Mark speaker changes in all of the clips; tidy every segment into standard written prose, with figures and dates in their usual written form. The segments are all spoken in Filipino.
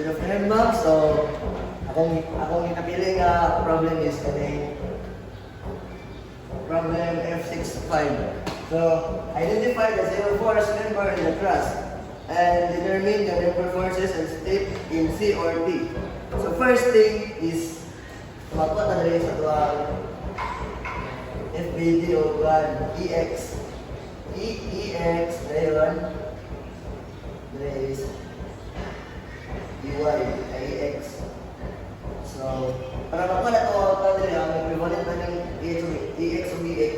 Speaker 1: Good afternoon, ma'am. So, akong napili nga problem is kani problem F65. So, identify the zero force member in the truss and determine the member forces and state in C or T. So, first thing is makuha na rin sa tuwang FBD o EX. EX, ngayon, there is DY, AX. So, para makuha na ito, ang equivalent na ng EX o BX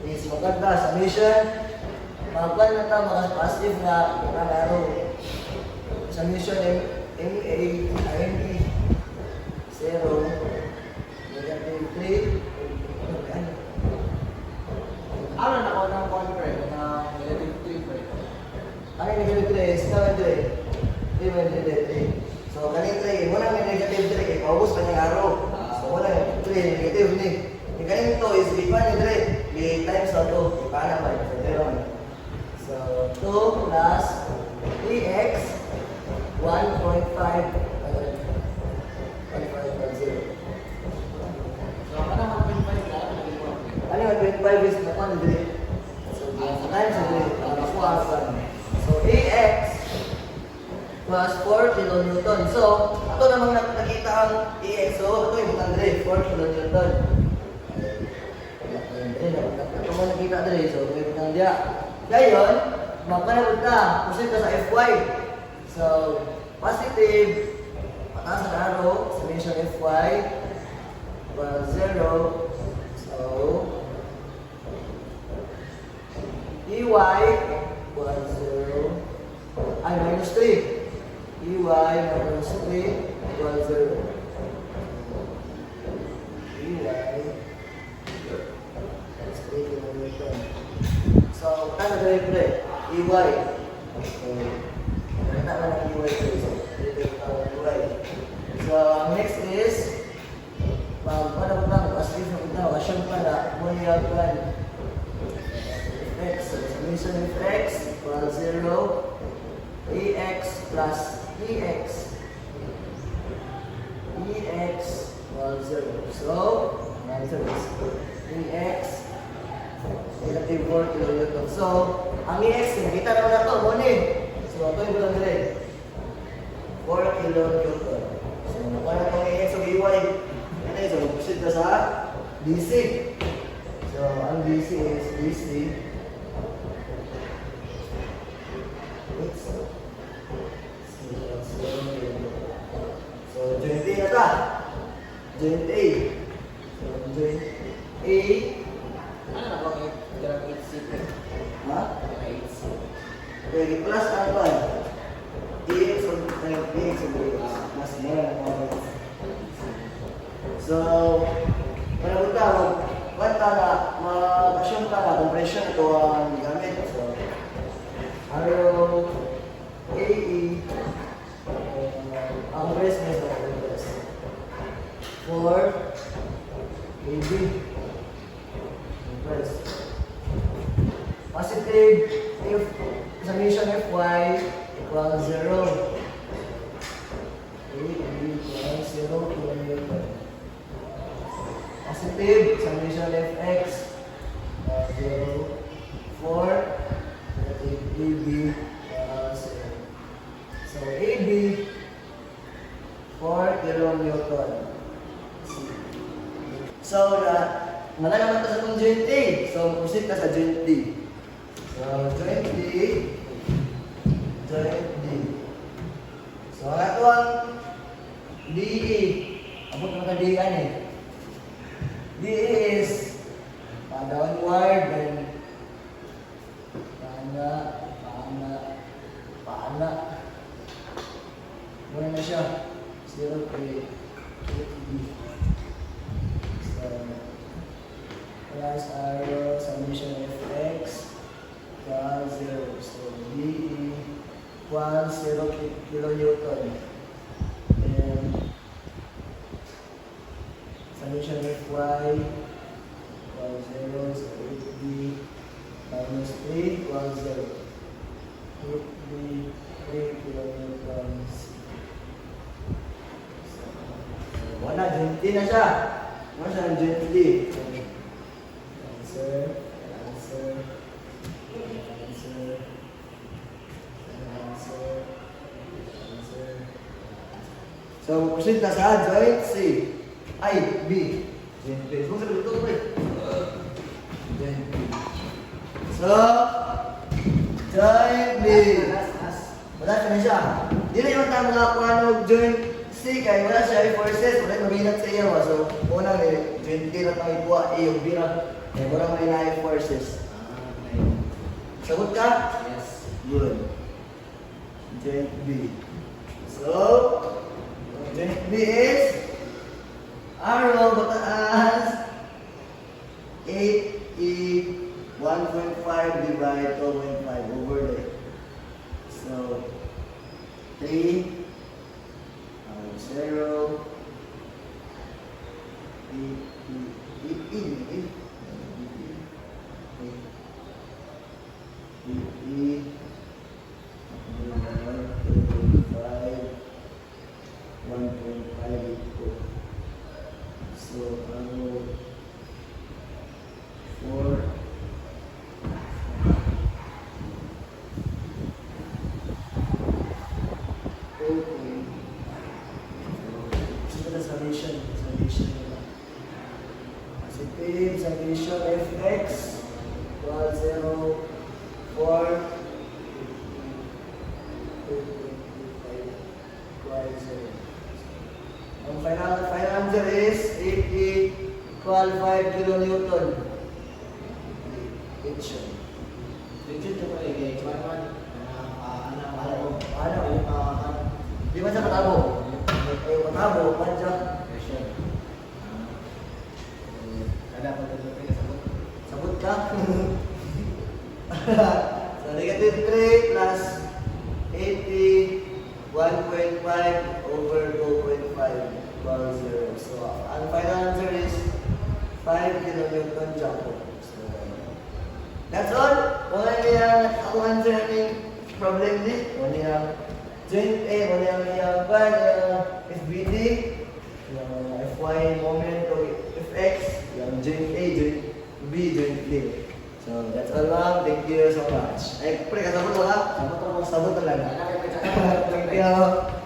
Speaker 1: is maganda sa mission. Makuha na ito mga positive na arrow. Sa mission, MA, IME, 0, negative 3,
Speaker 2: Ano na ako ng contract na negative 3 pa ito?
Speaker 1: ano yung negative 3 is negative 3. So, kanina 3, muna may negative 3, kaya paubos pa niyang araw. So, muna 3, negative ni. Yung kanina to is B1 yung 3, B times na 2, B pa naman, so 2 plus EX 1.5
Speaker 2: So, ako na 1.5 lang, naging 1.5.
Speaker 1: ano yung 25 is na 1 3. So, times na 3, makuha ka. So, AX plus 4 kilonewton. So, ito namang nakita ang EX. So, ito yung butang 4 kilonewton. Ito mo nakita dali. So, ito yung butang diya. Ngayon, mapanabot na. Proceed ka sa FY. So, positive. Pataas ang arrow. Summation FY. Equals 0. So, EY equals 0. Ay, minus 3. EY minus 3 equals 0. EY is 3 kilonewton. So, ano na rin pre? EY. So, nakita mo ng EY pre. So, EY. So, next is ano ba? Positive na ito. Assume pa na muna yan. X. So, summation of X equals 0. AX plus EX. EX equals 0. So, ang answer is EX negative 4 kilonewton. So, ang EX, kita naman na ito, muna. So, ito yung bulang rin. 4 kilonewton. So, nakuha na itong EX o EY. Ito so, proceed na sa DC. So, ang DC is DC. So, joint A na ta. Joint A. So, joint A.
Speaker 2: Ano na ako yung direct 8C?
Speaker 1: Ha?
Speaker 2: Direct 8C.
Speaker 1: Okay, plus ang pan. EX o EX o BX. Mas mura na mga. So, para punta, mag-assume ka na, compression ito ang gamit. So, arrow AE, ang press na ito, press. For AB, press. Positive, if summation FY equals 0. AB equals 0 kilonewton. Positive, summation Fx, 0, 4, negative AB, 0. So, AB, 4 kilonewton. So, wala naman ito sa itong joint A. So, proceed ka sa joint D. So, joint D, joint D. So, ito ang DE. Abot mo ka DE eh. DE is downward and paana. Muna na siya. 0 to 8. So, plus arrow, summation Fx equals 0. So, DE equals 0 kilonewton. And summation Fy equals 0. So, 8B minus 3 equals 0. 8B 3 kilonewtons. wala, joint D na siya. Ano siya ang joint D? Answer, answer, answer, answer, answer. So, proceed na sa joint C. Ay, B. Joint B. Kung sabi dito, joint B. So, joint B. Wala siya na siya. Di na yung tama nga kung ano joint C kaya wala siya ay forces. Wala yung maminat sa iyo. So, unang joint D na tayo buwa. yung B na. Kaya wala may na yung forces. Sagot ka?
Speaker 2: Yes.
Speaker 1: Good. Joint B. So, joint B is arrow bataas 8E 1.5 divided 2.5 over there. So, 3 0 So, ano, 4 summation nila. Positive summation fx equals 0, 4, 2.25 equals 0. Ang final answer is 80 equal 5 kilonewton. H.
Speaker 2: Legit ko eh, kay Chaiman.
Speaker 1: Di ba siya katabo? Yung katabo, man siya.
Speaker 2: Question. Kada pagdating ka sagot.
Speaker 1: Sabot ka. So, negative 3 plus 80, 1.5 over 2.5 equals 0. So, ang final answer is 5 kilonewton jumbo. So, that's all. Wala niya ako answer ng problem di. Wala niya joint A, wala niya FBD, yung FY moment o FX, yung joint A, joint B, joint D. So, that's all ma'am. Thank you so much. Ay, pre, kasabot mo ka? Sabot talaga. Thank you.